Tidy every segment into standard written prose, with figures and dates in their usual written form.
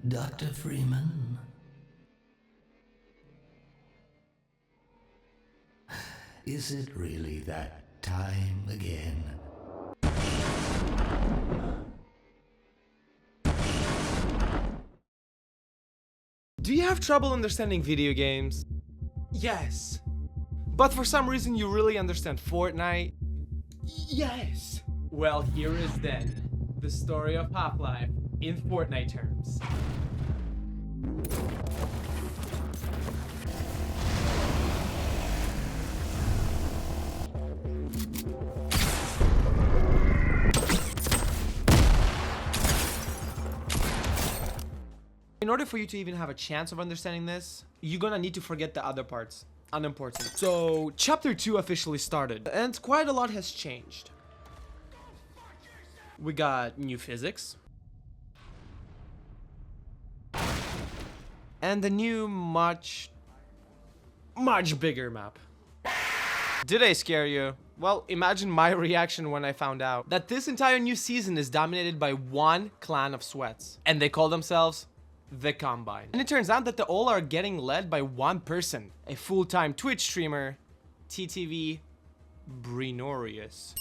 Dr. Freeman? Is it really that time again? Do you have trouble understanding video games? Yes. But for some reason you really understand Fortnite? Yes. Well, here is then the story of Half-Life in Fortnite terms. In order for you to even have a chance of understanding this, you're gonna need to forget the other parts. Unimportant. So, chapter 2 officially started, and quite a lot has changed. We got new physics. And a new, much bigger map. Did I scare you? Well, imagine my reaction when I found out that this entire new season is dominated by one clan of sweats. And they call themselves the Combine. And it turns out that they all are getting led by one person, a full-time Twitch streamer, TTV Brinorious.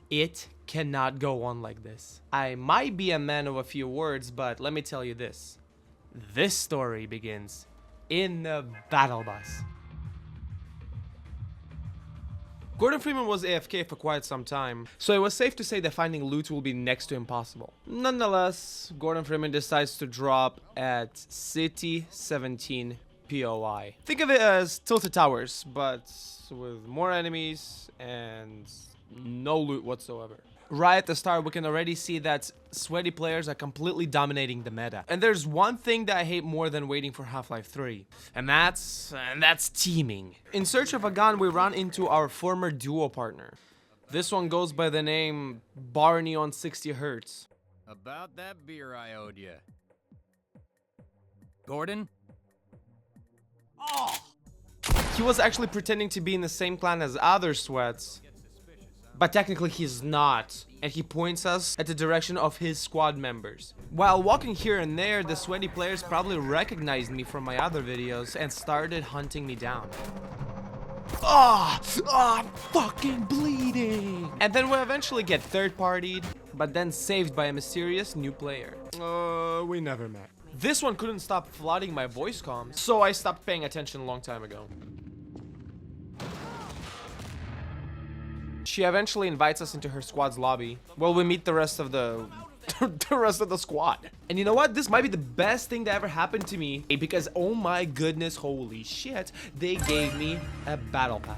It cannot go on like this. I might be a man of a few words, but let me tell you this. This story begins in the battle bus. Gordon Freeman was AFK for quite some time, so it was safe to say that finding loot will be next to impossible. Nonetheless, Gordon Freeman decides to drop at City 17 POI. Think of it as Tilted Towers, but with more enemies and no loot whatsoever. Right at the start, we can already see that sweaty players are completely dominating the meta. And there's one thing that I hate more than waiting for Half-Life 3, and that's teaming. In search of a gun, we run into our former duo partner. This one goes by the name Barney on 60 Hertz. About that beer I owed you. Gordon? Oh! He was actually pretending to be in the same clan as other sweats. But technically he's not, and he points us at the direction of his squad members. While walking here and there, the sweaty players probably recognized me from my other videos and started hunting me down. I'm fucking bleeding! And then we eventually get third-partied, but then saved by a mysterious new player. We never met. This one couldn't stop flooding my voice comms, so I stopped paying attention a long time ago. She eventually invites us into her squad's lobby. Well, we meet the rest of the squad. And you know what? This might be the best thing that ever happened to me, because oh my goodness, holy shit, they gave me a battle pass.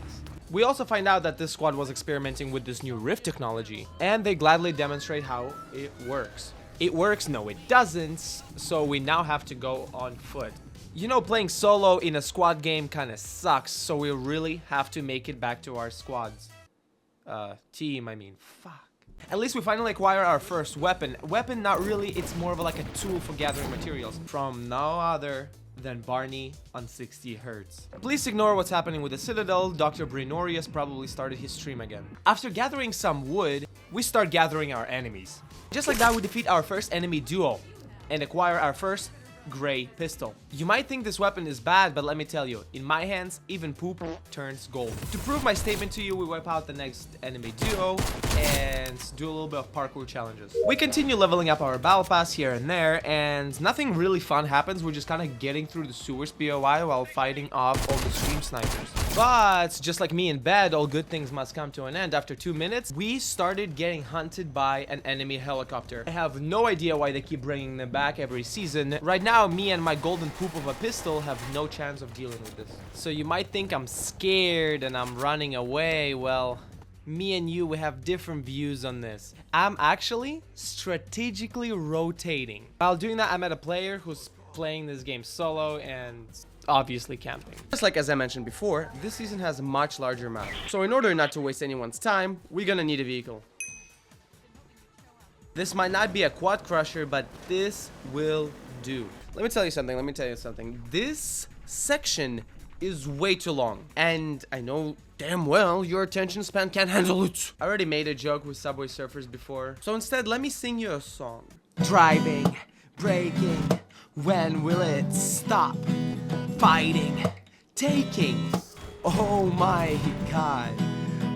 We also find out that this squad was experimenting with this new rift technology, and they gladly demonstrate how it works. It works? No, it doesn't. So we now have to go on foot. You know, playing solo in a squad game kind of sucks, so we really have to make it back to our squads. Team, I mean, fuck. At least we finally acquire our first weapon. Weapon, not really, it's more of like a tool for gathering materials. From no other than Barney on 60 Hertz. Please ignore what's happening with the Citadel. Dr. Brinorious probably started his stream again. After gathering some wood, we start gathering our enemies. Just like that, we defeat our first enemy duo and acquire our first gray pistol. You might think this weapon is bad, but let me tell you, in my hands, even poop turns gold. To prove my statement to you, we wipe out the next enemy duo and do a little bit of parkour challenges. We continue leveling up our battle pass here and there, and nothing really fun happens. We're just kind of getting through the sewers POI while fighting off all the stream snipers. But just like me in bed, all good things must come to an end. After 2 minutes, we started getting hunted by an enemy helicopter. I have no idea why they keep bringing them back every season. Right now, me and my golden poop of a pistol have no chance of dealing with this. So you might think I'm scared and I'm running away. Well, me and you, we have different views on this. I'm actually strategically rotating. While doing that, I met a player who's playing this game solo and obviously camping. Just like as I mentioned before, this season has a much larger map. So in order not to waste anyone's time, we're gonna need a vehicle. This might not be a quad crusher, but this will do. Let me tell you something. This section is way too long, and I know damn well your attention span can't handle it. I already made a joke with Subway Surfers before, so instead let me sing you a song. Driving, braking, When will it stop? Fighting, taking. Oh my god.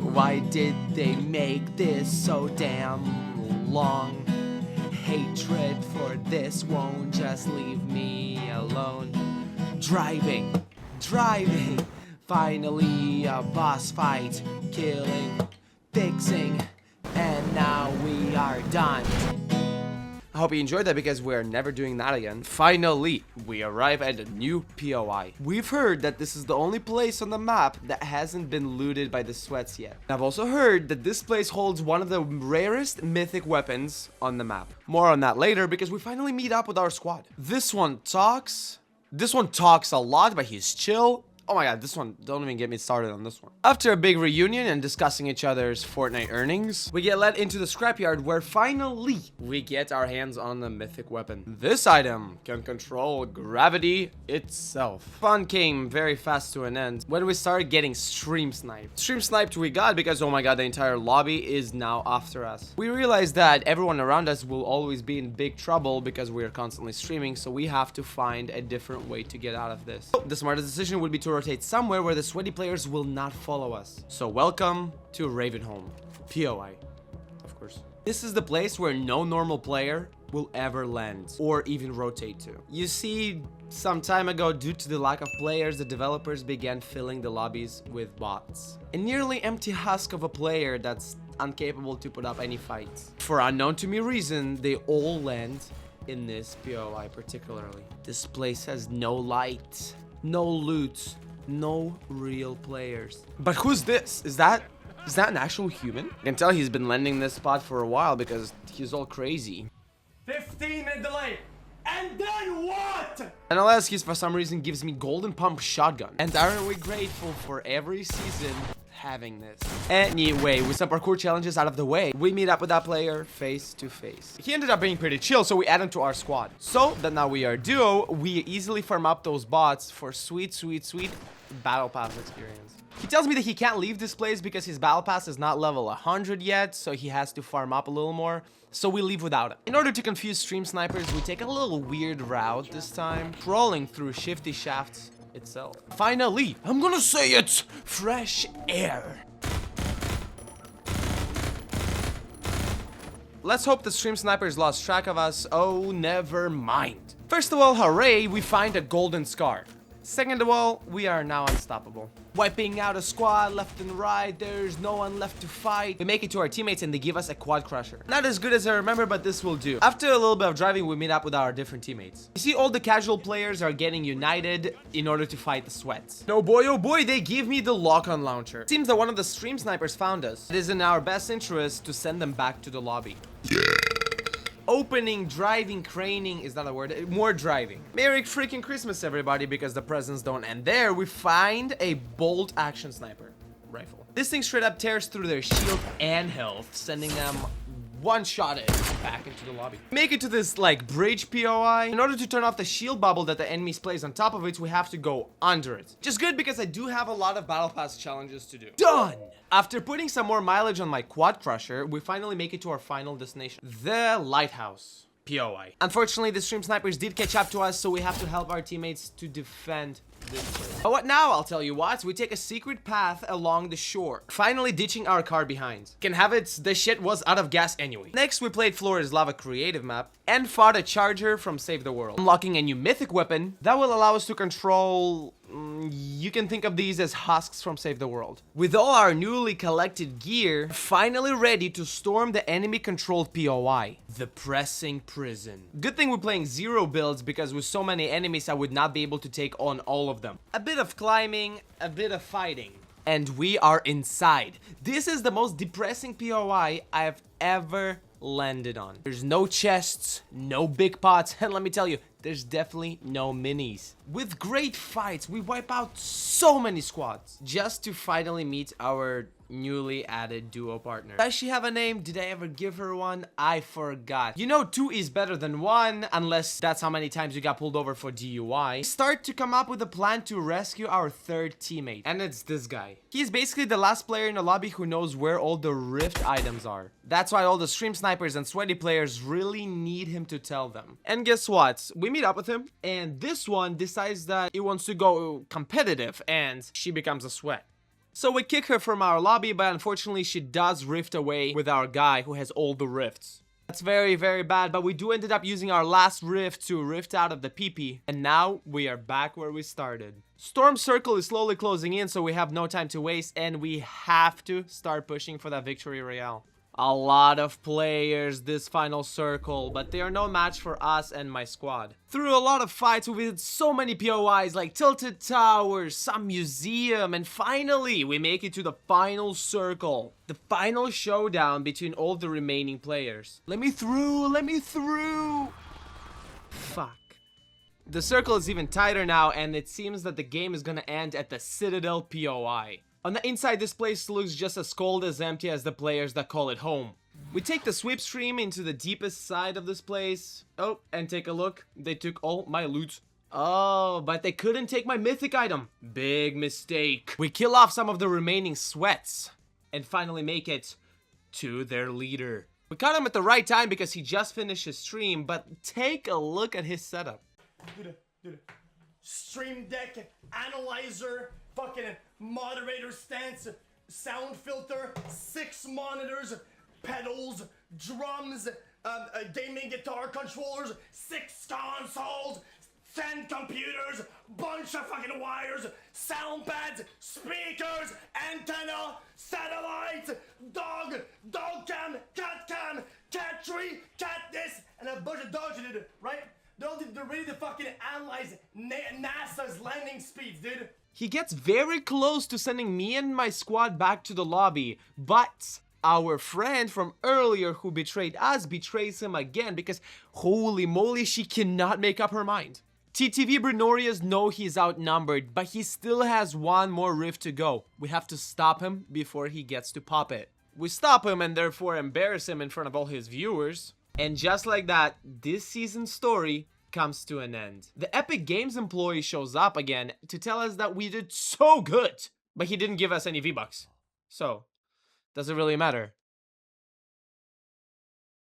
Why did they make this so damn long? Hatred for this won't just leave me alone. Driving, finally a boss fight, killing, fixing, and now we are done. I hope you enjoyed that because we're never doing that again. Finally, we arrive at a new POI. We've heard that this is the only place on the map that hasn't been looted by the sweats yet. I've also heard that this place holds one of the rarest mythic weapons on the map. More on that later because we finally meet up with our squad. This one talks a lot, but he's chill. Oh my god, this one, don't even get me started on this one. After a big reunion and discussing each other's Fortnite earnings, we get led into the scrapyard where finally we get our hands on the mythic weapon. This item can control gravity itself. Fun came very fast to an end when we started getting stream sniped. Stream sniped we got because, oh my god, the entire lobby is now after us. We realized that everyone around us will always be in big trouble because we are constantly streaming, so we have to find a different way to get out of this. The smartest decision would be to rotate somewhere where the sweaty players will not follow us. So welcome to Ravenholm, POI, of course. This is the place where no normal player will ever land or even rotate to. You see, some time ago, due to the lack of players, the developers began filling the lobbies with bots. A nearly empty husk of a player that's incapable to put up any fights. For unknown to me reason, they all land in this POI particularly. This place has no light, no loot, no real players. But who's this? Is that an actual human? I can tell he's been lending this spot for a while because he's all crazy. 15-minute delay. And then what? And unless he for some reason gives me golden pump shotgun. And aren't we grateful for every season having this? Anyway, with some parkour challenges out of the way, we meet up with that player face to face. He ended up being pretty chill, so we add him to our squad. So that now we are duo, we easily farm up those bots for sweet battle pass experience. He tells me that he can't leave this place because his battle pass is not level 100 yet, so he has to farm up a little more. So we leave without him. In order to confuse stream snipers, we take a little weird route this time, crawling through shifty shafts itself. Finally, I'm gonna say it's fresh air. Let's hope the stream snipers lost track of us. Oh, never mind. First of all, hooray, we find a golden scar. Second of all, we are now unstoppable. Wiping out a squad left and right, there's no one left to fight. We make it to our teammates and they give us a quad crusher. Not as good as I remember, but this will do. After a little bit of driving, we meet up with our different teammates. You see, all the casual players are getting united in order to fight the sweats. No boy, oh boy, they give me the lock-on launcher. Seems that one of the stream snipers found us. It is in our best interest to send them back to the lobby. Opening, driving, craning, is that a word? More driving. Merry freaking Christmas, everybody, because the presents don't end there. We find a bolt action sniper rifle. This thing straight up tears through their shield and health, sending them one-shotted back into the lobby. Make it to this like bridge POI. In order to turn off the shield bubble that the enemies place on top of it, we have to go under it. Just good because I do have a lot of battle pass challenges to do. Done! After putting some more mileage on my quad crusher, we finally make it to our final destination, the lighthouse POI. Unfortunately, the stream snipers did catch up to us, so we have to help our teammates to defend this place. But what now? I'll tell you what. We take a secret path along the shore, finally ditching our car behind. Can have it, the shit was out of gas anyway. Next, we played Florida's Lava creative map and fought a charger from Save the World, unlocking a new mythic weapon that will allow us to control... you can think of these as husks from Save the World. With all our newly collected gear, finally ready to storm the enemy-controlled POI, the pressing prison. Good thing we're playing zero builds because with so many enemies I would not be able to take on all of them. A bit of climbing, a bit of fighting. And we are inside. This is the most depressing POI I've ever landed on. There's no chests, no big pots, and let me tell you, there's definitely no minis. With great fights, we wipe out so many squads just to finally meet our newly added duo partner. Does she have a name? Did I ever give her one? I forgot. You know, 2 is better than 1, unless that's how many times you got pulled over for DUI. Start to come up with a plan to rescue our third teammate, and it's this guy. He's basically the last player in the lobby who knows where all the rift items are. That's why all the stream snipers and sweaty players really need him to tell them. And guess what? We we meet up with him, and this one decides that he wants to go competitive, and she becomes a sweat. So we kick her from our lobby, but unfortunately she does rift away with our guy who has all the rifts. That's very, very bad, but we do ended up using our last rift to rift out of the PP, and now we are back where we started. Storm Circle is slowly closing in, so we have no time to waste, and we have to start pushing for that victory royale. A lot of players this final circle, but they are no match for us and my squad. Through a lot of fights, we visited so many POIs like Tilted Towers, some museum, and finally we make it to the final circle. The final showdown between all the remaining players. Let me through, let me through! Fuck. The circle is even tighter now, and it seems that the game is gonna end at the Citadel POI. On the inside, this place looks just as cold as empty as the players that call it home. We take the sweep stream into the deepest side of this place. Oh, and take a look. They took all my loot. Oh, but they couldn't take my mythic item. Big mistake. We kill off some of the remaining sweats and finally make it to their leader. We caught him at the right time because he just finished his stream, but take a look at his setup. Dude. Stream deck, analyzer, fucking moderator stance, sound filter, 6 monitors, pedals, drums, gaming guitar controllers, 6 consoles, 10 computers, bunch of fucking wires, sound pads, speakers, antenna, satellite, dog cam, cat tree, cat this, and a bunch of dogs, dude, right? They're ready to fucking analyze NASA's landing speeds, dude. He gets very close to sending me and my squad back to the lobby, but our friend from earlier who betrayed us betrays him again because holy moly, she cannot make up her mind. TTV Brinorious know he's outnumbered, but he still has one more rift to go. We have to stop him before he gets to pop it. We stop him and therefore embarrass him in front of all his viewers. And just like that, this season's story comes to an end. The Epic Games employee shows up again to tell us that we did so good, but he didn't give us any V-Bucks. So, does it really matter?